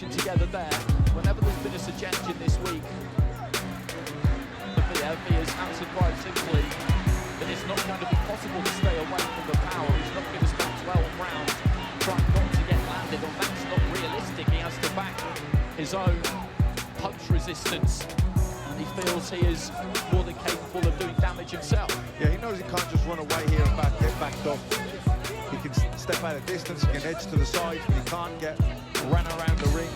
combination together there. Whenever there's been a suggestion this week, Beterbiev has answered quite simply that it's not going to be possible to stay away from the power. He's not going to spend 12 rounds trying not to get landed on. That's not realistic. He has to back his own punch resistance, and he feels he is more than capable of doing damage himself. Yeah, he knows he can't just run away here and get backed up. He can step out of distance, he can edge to the side, but he can't get ran around the ring.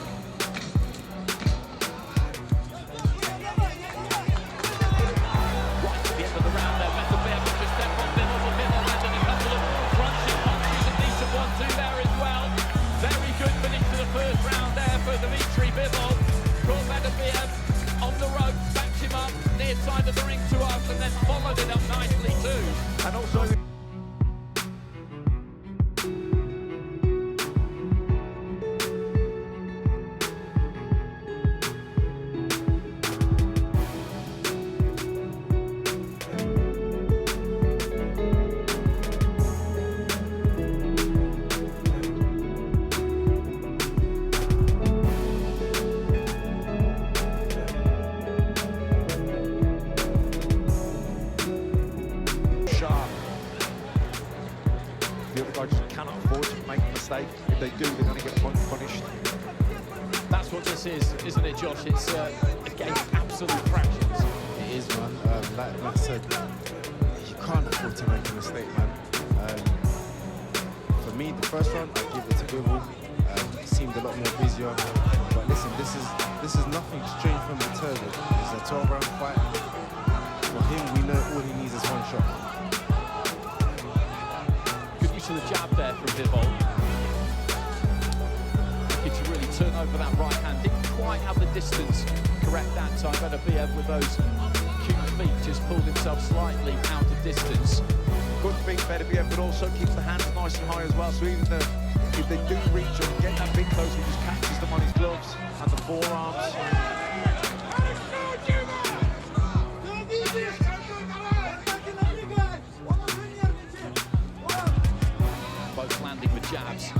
Right at the end of the round there, Beterbiev has just stepped on Bivol. Bivol landed a couple of crunching punches, a decent 1-2 there as well. Very good finish to the first round there for DMITRY. Bivol caught Beterbiev on the rope, backed him up near side of the ring to us, and then followed it up nicely too. And also the other guy just cannot afford to make a mistake. If they do, they're going to get punished. That's what this is, isn't it, Josh? It's a game of absolute fractions. It is, man. Like Matt said, you can't afford to make a mistake, man. For me, the first round, I give it to Bivol. It seemed a lot more busier. But listen, this is nothing strange from Beterbiev. It's a 12-round fight. For him, we know all he needs is one shot. To the jab there from Bivol. Looking to really turn over that right hand. Didn't quite have the distance correct that time. Beterbiev with those cute feet just pulled himself slightly out of distance. Good feet, Beterbiev, but also keeps the hands nice and high as well. So even if they do reach or get that bit close, he just catches them on his gloves and the forearms. Both landing with jabs.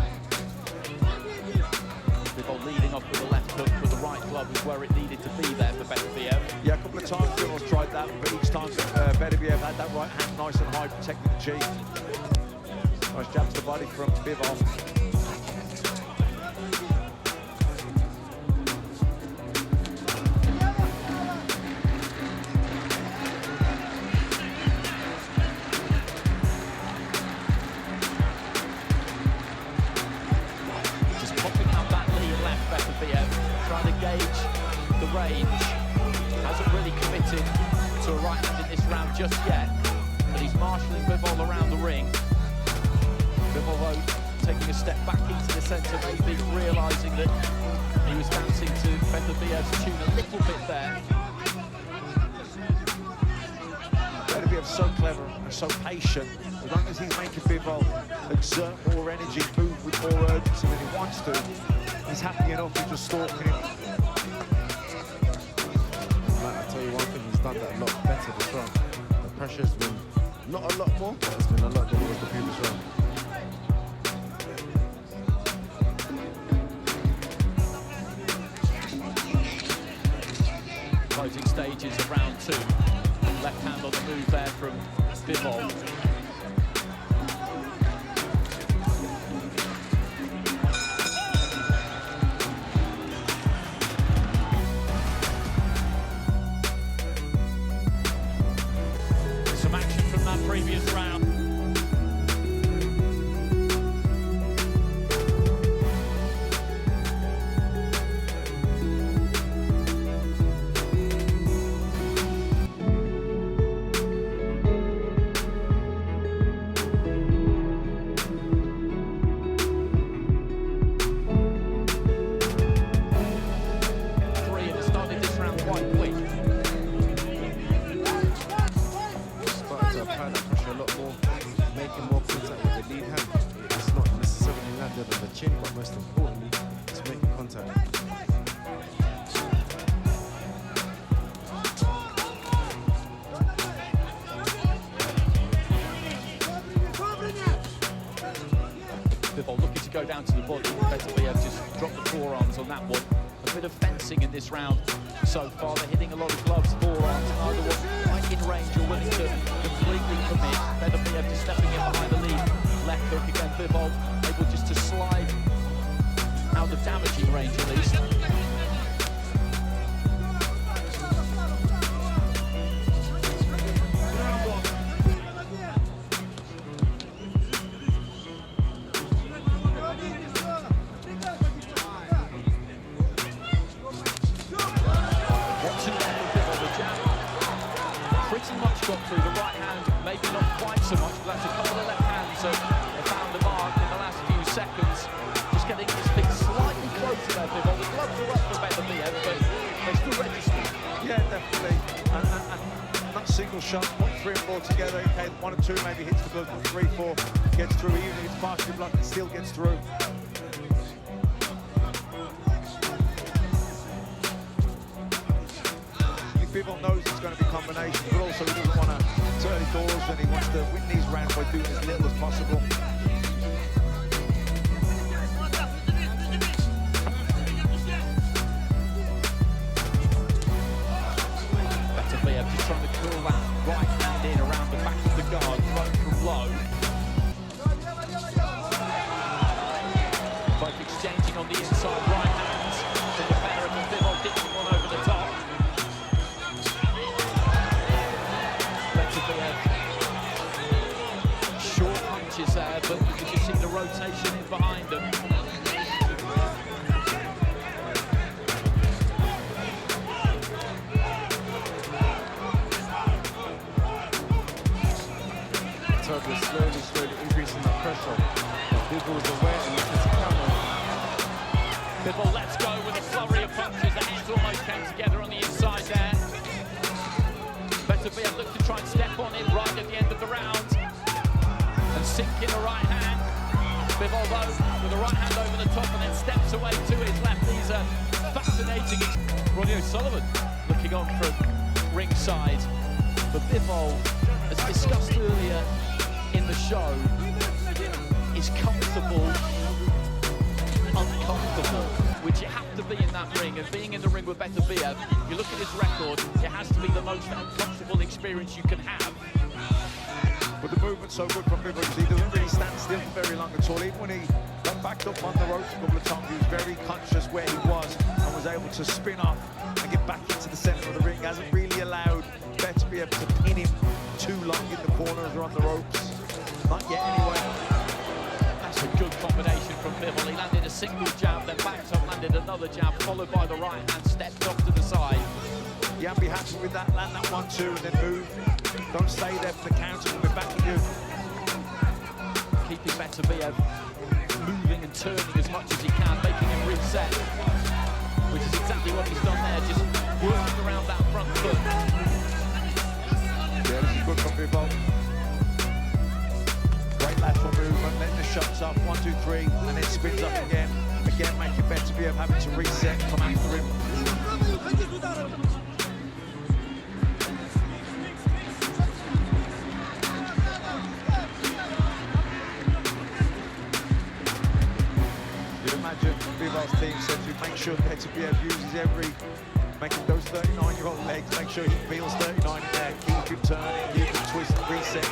Bivol leading off with the left hook, but the right glove is where it needed to be there for Beterbiev. Yeah, a couple of times Bivol's tried that, but each time Beterbiev had that right hand nice and high, protecting the cheek. Nice jab to the body from Bivol. Trying to gauge the range. Hasn't really committed to a right hand in this round just yet, but he's marshalling Bivol around the ring. Bivol, though, taking a step back into the centre, maybe realising that he was dancing to Beterbiev's tune a little bit there. Beterbiev's so clever and so patient. As long as he's making Bivol exert more energy, move with more urgency than he wants to, he's happy enough to just stalking him. Man, I tell you one thing, he's done that a lot better this round. The pressure's been not a lot more, but it's been a lot than it was the previous round. Closing stages of round two. Left hand on the move there from Bivol. Some action from that previous round. go down to the body. Beterbiev just dropped the forearms on that one. A bit of fencing in this round so far. They're hitting a lot of gloves, forearms. Neither one quite in range or willing to completely commit. Beterbiev just stepping in behind the lead. Left hook again, Bivol able just to slide out of damaging range at least. Pretty much got through the right hand, maybe not quite so much, but that's a couple of left hands, so they found the mark in the last few seconds. Just getting this thing slightly closer there, Bivol. The gloves are up for Beterbiev, but they're still registered. Yeah, definitely. And not a single shot, put 3 and 4 together. Okay, 1 and 2 maybe hits the glove, but 3, 4 gets through. Even if it's partially blocked, it still gets through. Bivol knows it's going to be combinations, but also he doesn't want to turn his doors, and he wants to win these rounds by doing as little as possible. Beterbiev just trying to curl that right hand in around the back of the guard, right from low. Both exchanging on the inside right hands. To the better of Bivol ditching one over the top. Short punches there, but you can just see the rotation in behind them. Beterbiev slowly increasing the pressure. Bivol's aware and looking to counter. Bivol lets go with a flurry of punches. The hands almost came together on the inside there. Beterbiev looks to try and step on it right at the end of the round and sink in a right hand. Bivol though with a right hand over the top and then steps away to his left. These are fascinating. Ronnie O'Sullivan looking on from ringside. But Bivol, as discussed earlier in the show, is comfortable, uncomfortable, which you have to be in that ring. And being in the ring with Beterbiev, you look at his record, it has to be the most uncomfortable experience you can have. But the movement's so good from Bivol, he doesn't really stand still for very long at all. Even when he got backed up on the ropes a couple of times, he was very conscious where he was and was able to spin off and get back into the centre of the ring. Hasn't really allowed Beterbiev to pin him too long in the corners or on the ropes. Not yet anyway. That's a good combination from Bivol. He landed a single jab, then backed up, landed another jab, followed by the right hand, stepped off to the side. You have to be happy with that. Land that 1-2 and then move. Don't stay there for the counter, we'll be back at you. Keeping Beterbiev moving and turning as much as he can, making him reset, which is exactly what he's done there, just working around that front foot. Yeah, this is good from Bivol. Great lateral movement, letting the shots off, 1, 2, 3, and then spins up again. Again, making Beterbiev having to reset, come after him. You'd imagine Bivol's team said to make sure Beterbiev uses making those 39-year-old legs, make sure he feels 39 in there, keep him turning, keep him twist, reset.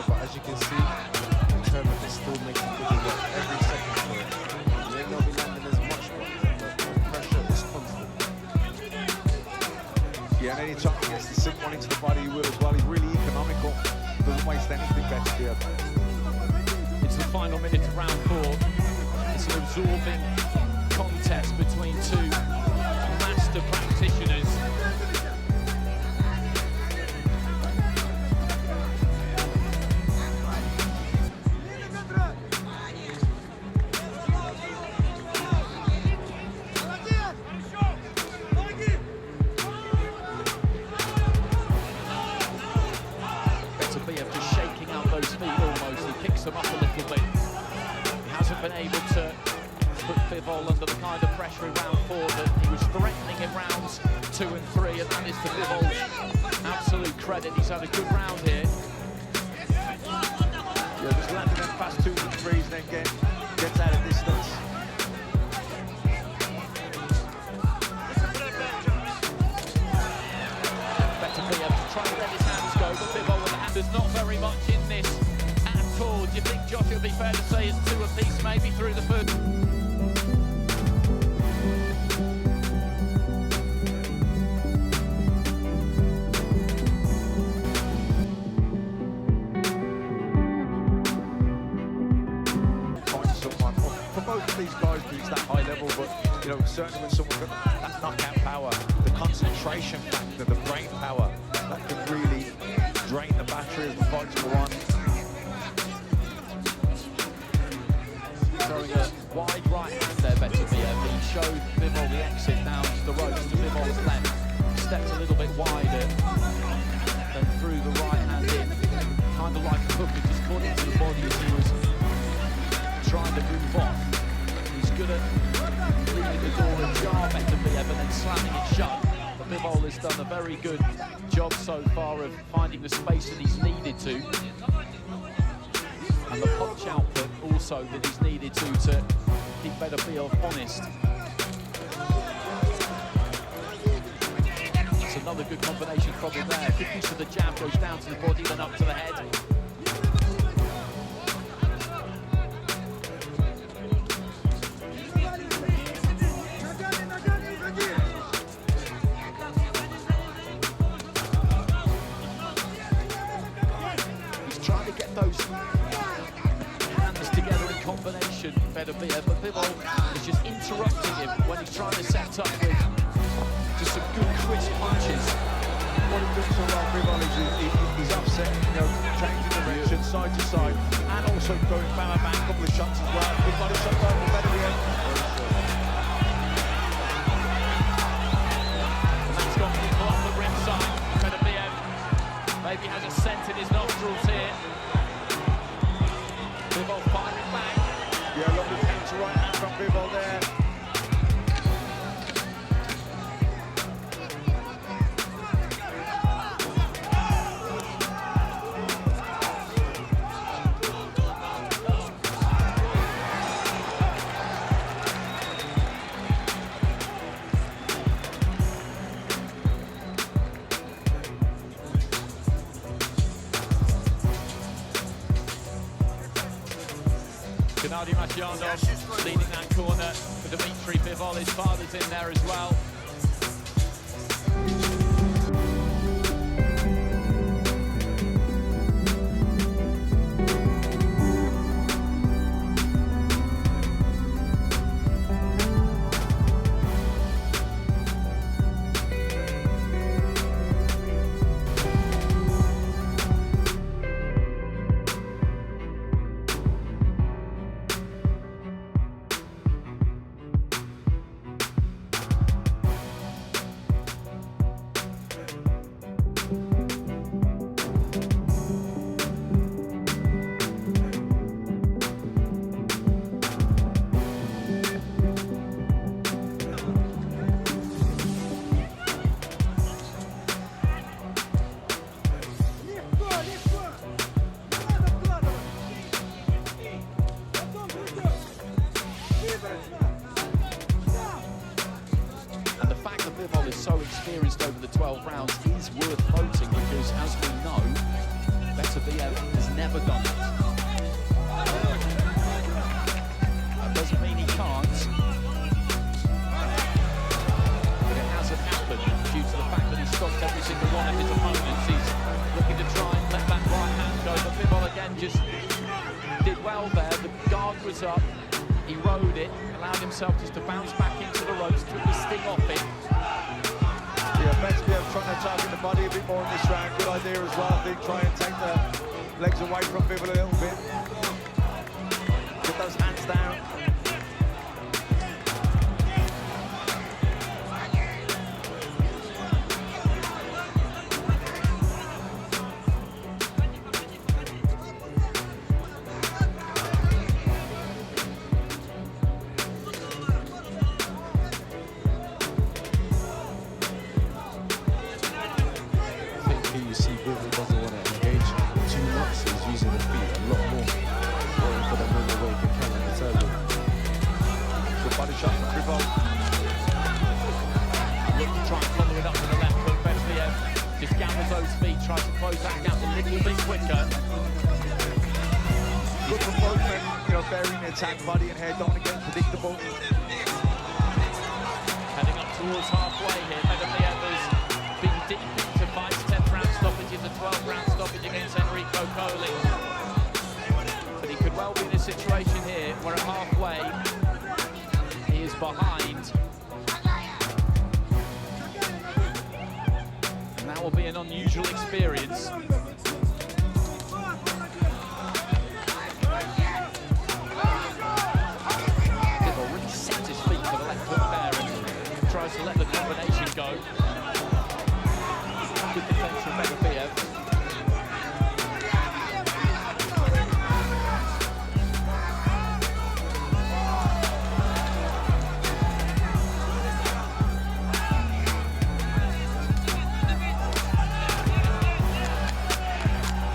But as you can see, Beterbiev is still making good work every second for it. He may not be landing as much punches, but the pressure is constant. Yeah, and any time he gets to sink one into the body, he will as well. He's really economical. Doesn't waste anything, Beterbiev. It's the final minute of round 4. It's an absorbing contest between two master practitioners. Beterbiev just shaking out those feet almost. He picks them up a little bit. He hasn't been able to put Bivol under the kind of pressure in round 4 that he was threatening in rounds 2 and 3, and that is to Bivol's absolute credit. He's had a good round here. Yeah, just landing them fast 2s and 3s and then gets out of distance. Beterbiev trying to let his hands go, but Bivol with the hand. There's not very much in this at all. Do you think, Josh, it would be fair to say it's 2 apiece maybe through the first? These guys reach that high level, but you know, certainly when someone's got that knockout power, the concentration factor, the brain power, that can really drain the battery as the fights go on. Throwing a wide right hand there, Beterbiev. He showed Bivol the exit down to the ropes to Bivol's left. Stepped a little bit wider, then threw the right hand in, kind of like a hook, and just caught into the body as he was trying to move off. He's good at leaving the door ajar, Beterbiev, and then slamming it shut. But Bivol has done a very good job so far of finding the space that he's needed to, and the punch output also that he's needed to keep Beterbiev honest. That's another good combination from him there. Good use of the jab, goes down to the body, then up to the head. Trying to get those hands together in combination, Beterbiev, but Bivol is just interrupting him when he's trying to set up with just some good crisp punches. What he does so well, Bivol, is he's upset, you know, changing direction side to side, and also going bang, bang, a couple of shots as well. Big body shot by Beterbiev. And that's got people up the rim side. Beterbiev maybe has a scent in his nostrils here. Bivol firing back. Yeah, lovely counter right hand from Bivol there. DMITRY leading that corner for DMITRY. Bivol, his father's in there as well. And the fact that Bivol is so experienced over the 12 rounds is worth noting, because, as we know, Beterbiev has never done it. That doesn't mean he can't, but it hasn't happened due to the fact that he's stopped every single one of his opponents. He's looking to try and let that right hand go, but Bivol again just did well there. The guard was up. He rode it, allowed himself just to bounce back into the ropes, took the sting off it. Yeah, Beterbiev trying to target the body a bit more in this round. Good idea as well. They try and take the legs away from Bivol a little bit. Get those hands down. close that gap a little bit quicker. Good for both men, varying the attack, body and head, don't want to get predictable. Heading up towards halfway here, Beterbiev has been deep into fights, 10th round stoppages, a 12th round stoppage against Enrico Colli. But he could well be in a situation here where at halfway he is behind. And that will be an unusual experience. Bivol really sets his feet for the left hook there and tries to let the combination go. Good defense from Beterbiev.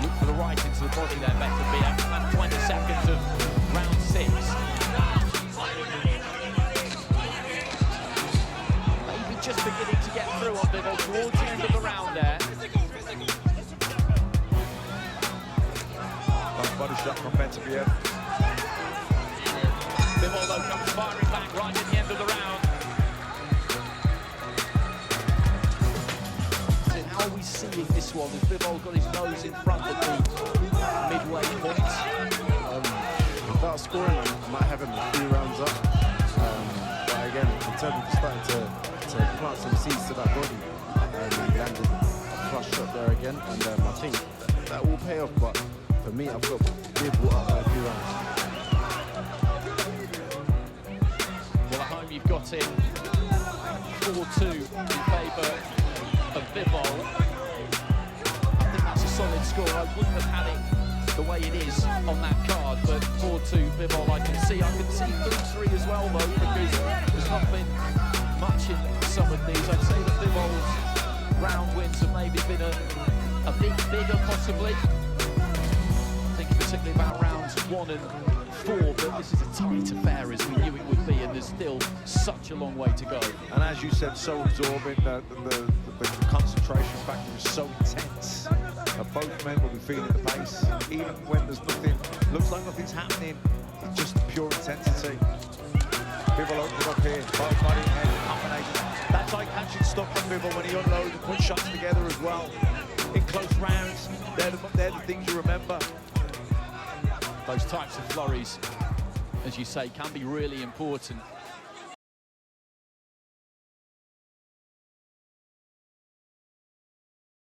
Look for the right into the body there, Beterbiev. That's 20 seconds of round 6. Maybe just beginning to get through on Bivol towards the end of the round there. Nice body shot from Beterbiev. Bivol though comes firing back right at the end of the round. So how are we seeing this one? Has Bivol got his nose in front of the midway point? Without scoring, I might have him a few rounds up. But again, Beterbiev started to plant some seeds to that body. He landed a flush shot there again, and I think that will pay off. But for me, I've got Bivol up by a few rounds. Well, at home you've got him 4-2 in favour of Bivol. I think that's a solid score. I wouldn't have had it the way it is on that card, but 4-2 Bivol I can see 3-3 as well though, because there's not been much in some of these. I'd say that Bivol's round wins have maybe been a bit bigger possibly. Thinking particularly about rounds 1 and 4, but this is a tight affair as we knew it would be, and there's still such a long way to go. And as you said, so absorbing, the concentration factor is so intense. Both men will be feeling the pace, even when there's nothing, looks like nothing's happening, it's just pure intensity. Bivol opened up here, both body and head combination. That's like catching stuff from Bivol when he unloads and puts shots together as well. In close rounds, they're the things you remember. Those types of flurries, as you say, can be really important.